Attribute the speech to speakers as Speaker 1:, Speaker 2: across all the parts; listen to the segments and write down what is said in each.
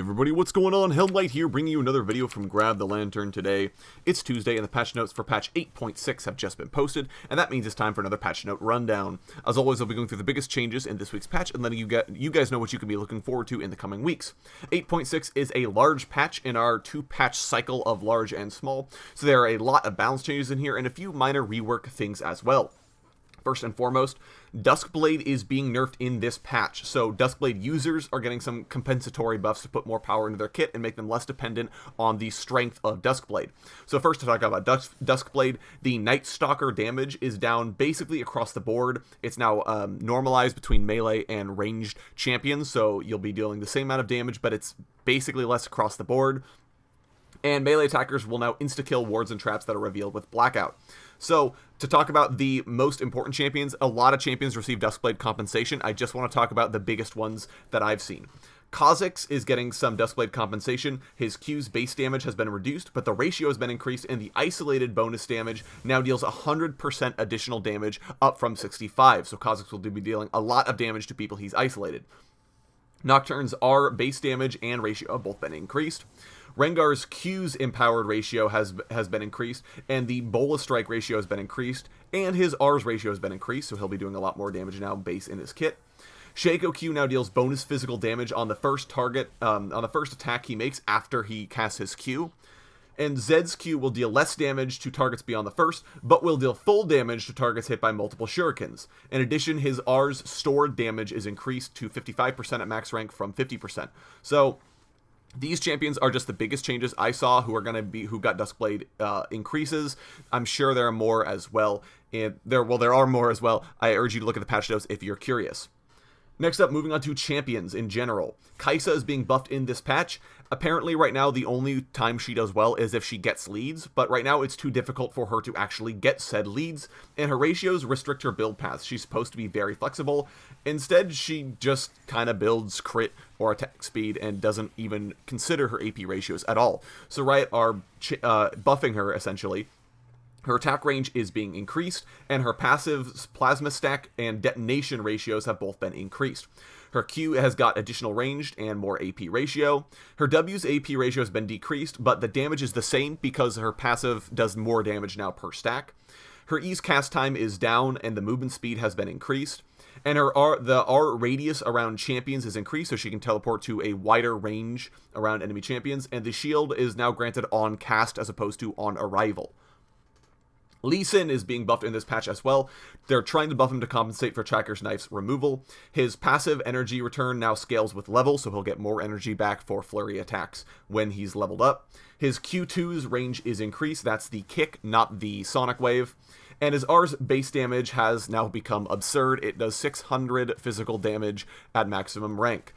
Speaker 1: everybody, what's going on? Helllight here, bringing you another video from Grab the Lantern today. It's Tuesday, and the patch notes for patch 8.6 have just been posted, and that means it's time for another patch note rundown. As always, I'll be going through the biggest changes in this week's patch and letting you guys know what you can be looking forward to in the coming weeks. 8.6 is a large patch in our two-patch cycle of large and small, so there are a lot of balance changes in here and a few minor rework things as well. First and foremost, Duskblade is being nerfed in this patch, so Duskblade users are getting some compensatory buffs to put more power into their kit and make them less dependent on the strength of Duskblade. So first to talk about Duskblade, the Night Stalker damage is down basically across the board. It's now normalized between melee and ranged champions, so you'll be dealing the same amount of damage, but it's basically less across the board. And melee attackers will now insta-kill wards and traps that are revealed with Blackout. So, to talk about the most important champions, a lot of champions receive Duskblade compensation. I just want to talk about the biggest ones that I've seen. Kha'Zix is getting some Duskblade compensation. His Q's base damage has been reduced, but the ratio has been increased, and the isolated bonus damage now deals 100% additional damage, up from 65. So Kha'Zix will be dealing a lot of damage to people he's isolated. Nocturne's R base damage and ratio have both been increased. Rengar's Q's empowered ratio has been increased, and the Bola Strike ratio has been increased, and his R's ratio has been increased, so he'll be doing a lot more damage now base in his kit. Shaco Q now deals bonus physical damage on the first target, on the first attack he makes after he casts his Q. And Zed's Q will deal less damage to targets beyond the first, but will deal full damage to targets hit by multiple shurikens. In addition, his R's stored damage is increased to 55% at max rank from 50%. So these champions are just the biggest changes I saw who got Duskblade increases. I'm sure there are more as well. There are more as well. I urge you to look at the patch notes if you're curious. Next up, moving on to champions in general. Kai'Sa is being buffed in this patch. Apparently right now the only time she does well is if she gets leads, but right now it's too difficult for her to actually get said leads, and her ratios restrict her build paths. She's supposed to be very flexible. Instead, she just kind of builds crit or attack speed and doesn't even consider her AP ratios at all. So Riot are buffing her essentially. Her attack range is being increased, and her passive plasma stack and detonation ratios have both been increased. Her Q has got additional ranged and more AP ratio. Her W's AP ratio has been decreased, but the damage is the same because her passive does more damage now per stack. Her E's cast time is down, and the movement speed has been increased. And the R radius around champions is increased, so she can teleport to a wider range around enemy champions, and the shield is now granted on cast as opposed to on arrival. Lee Sin is being buffed in this patch as well. They're trying to buff him to compensate for Tracker's Knife's removal. His passive energy return now scales with level, so he'll get more energy back for flurry attacks when he's leveled up. His Q2's range is increased. That's the kick, not the sonic wave. And his R's base damage has now become absurd. It does 600 physical damage at maximum rank.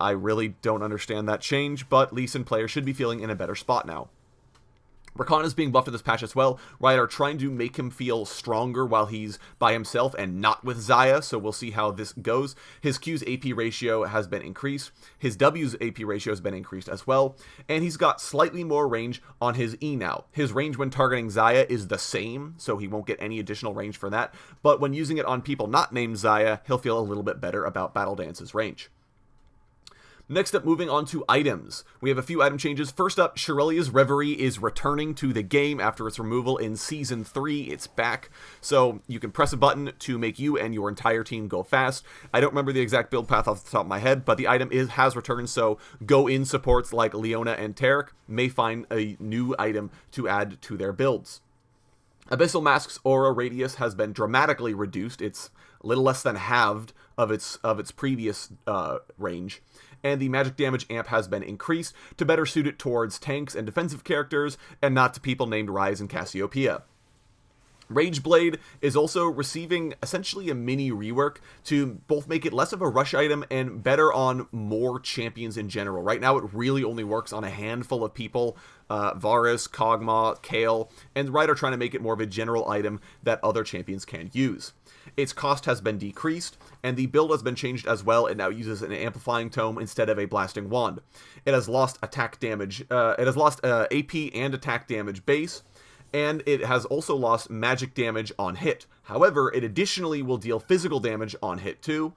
Speaker 1: I really don't understand that change, but Lee Sin players should be feeling in a better spot now. Rakan is being buffed in this patch as well. Riot are trying to make him feel stronger while he's by himself and not with Xayah, so we'll see how this goes. His Q's AP ratio has been increased. His W's AP ratio has been increased as well. And he's got slightly more range on his E now. His range when targeting Xayah is the same, so he won't get any additional range for that. But when using it on people not named Xayah, he'll feel a little bit better about Battle Dance's range. Next up, moving on to items. We have a few item changes. First up, Shirelia's Reverie is returning to the game after its removal in Season 3. It's back, so you can press a button to make you and your entire team go fast. I don't remember the exact build path off the top of my head, but the item has returned, so go-in supports like Leona and Taric may find a new item to add to their builds. Abyssal Mask's aura radius has been dramatically reduced. It's a little less than halved of its previous range. And the magic damage amp has been increased to better suit it towards tanks and defensive characters, and not to people named Ryze and Cassiopeia. Rageblade is also receiving essentially a mini rework to both make it less of a rush item and better on more champions in general. Right now it really only works on a handful of people, Varus, Kog'Maw, Kayle, and Riot are trying to make it more of a general item that other champions can use. Its cost has been decreased, and the build has been changed as well. It now uses an amplifying tome instead of a blasting wand. It has lost attack damage. It has lost AP and attack damage base, and it has also lost magic damage on hit. However, it additionally will deal physical damage on hit too.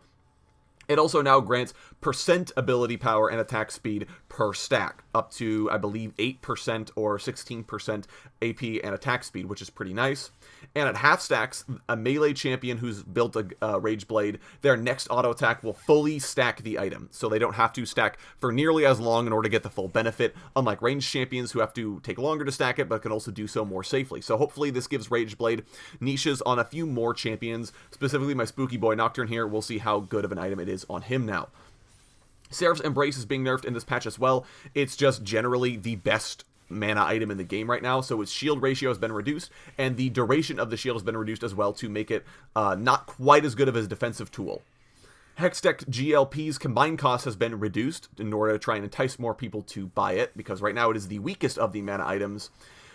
Speaker 1: It also now grants percent ability power and attack speed per stack, up to, I believe, 8% or 16% AP and attack speed, which is pretty nice. And at half stacks, a melee champion who's built a Rage Blade, their next auto attack will fully stack the item, so they don't have to stack for nearly as long in order to get the full benefit, unlike ranged champions who have to take longer to stack it, but can also do so more safely. So hopefully this gives Rage Blade niches on a few more champions, specifically my Spooky Boy Nocturne here. We'll see how good of an item it is on him now. Seraph's Embrace is being nerfed in this patch as well. It's just generally the best mana item in the game right now, so its shield ratio has been reduced, and the duration of the shield has been reduced as well to make it not quite as good of a defensive tool. Hextech GLP's combined cost has been reduced in order to try and entice more people to buy it, because right now it is the weakest of the mana items.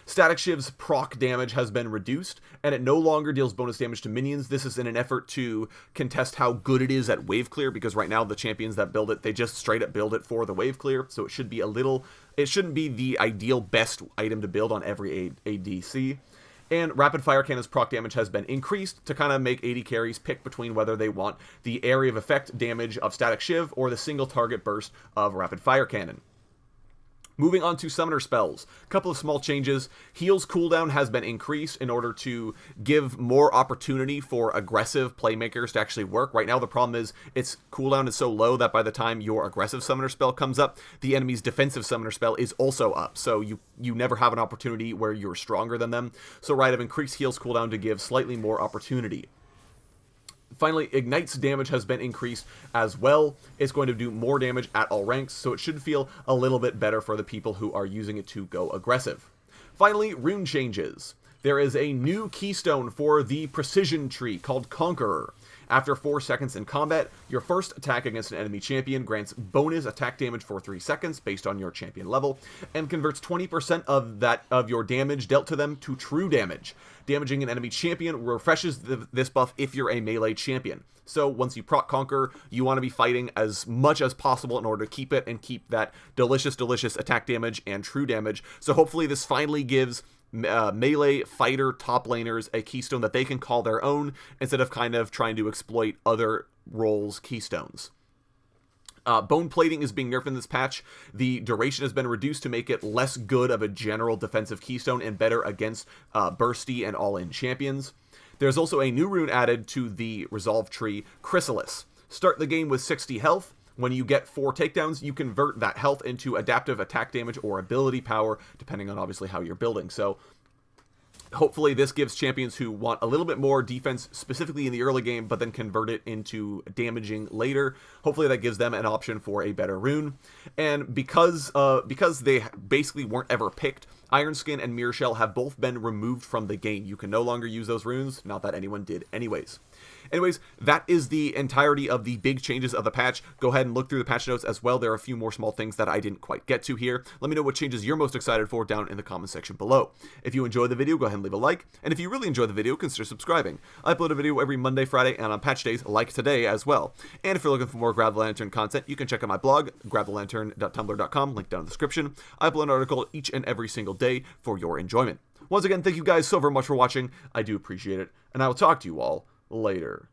Speaker 1: Static Shiv's proc damage has been reduced, and it no longer deals bonus damage to minions. This is in an effort to contest how good it is at wave clear, because right now the champions that build it, they just straight up build it for the wave clear, so it should be it shouldn't be the ideal best item to build on every ADC. And Rapid Fire Cannon's proc damage has been increased to kind of make AD carries pick between whether they want the area of effect damage of Static Shiv or the single target burst of Rapid Fire Cannon. Moving on to summoner spells, a couple of small changes. Heal's cooldown has been increased in order to give more opportunity for aggressive playmakers to actually work. Right now the problem is its cooldown is so low that by the time your aggressive summoner spell comes up, the enemy's defensive summoner spell is also up. So you never have an opportunity where you're stronger than them. So right, I've increased Heal's cooldown to give slightly more opportunity. Finally, Ignite's damage has been increased as well. It's going to do more damage at all ranks, so it should feel a little bit better for the people who are using it to go aggressive. Finally, rune changes. There is a new keystone for the precision tree called Conqueror. After 4 seconds in combat, your first attack against an enemy champion grants bonus attack damage for 3 seconds based on your champion level, and converts 20% of your damage dealt to them to true damage. Damaging an enemy champion refreshes this buff if you're a melee champion. So once you proc Conquer, you want to be fighting as much as possible in order to keep it and keep that delicious attack damage and true damage. So hopefully this finally gives melee fighter top laners a keystone that they can call their own instead of kind of trying to exploit other roles' keystones. Bone plating is being nerfed in this patch. The duration has been reduced to make it less good of a general defensive keystone and better against bursty and all-in champions. There's also a new rune added to the resolve tree, Chrysalis. Start the game with 60 health. When you get 4 takedowns, you convert that health into adaptive attack damage or ability power, depending on obviously how you're building. So hopefully this gives champions who want a little bit more defense, specifically in the early game, but then convert it into damaging later. Hopefully that gives them an option for a better rune. And because they basically weren't ever picked, Iron Skin and Mirror Shell have both been removed from the game. You can no longer use those runes, not that anyone did anyways. Anyways, that is the entirety of the big changes of the patch. Go ahead and look through the patch notes as well. There are a few more small things that I didn't quite get to here. Let me know what changes you're most excited for down in the comment section below. If you enjoyed the video, go ahead and leave a like. And if you really enjoyed the video, consider subscribing. I upload a video every Monday, Friday, and on patch days like today as well. And if you're looking for more Grab the Lantern content, you can check out my blog, grabthelantern.tumblr.com, link down in the description. I upload an article each and every single day for your enjoyment. Once again, thank you guys so very much for watching. I do appreciate it, and I will talk to you all later.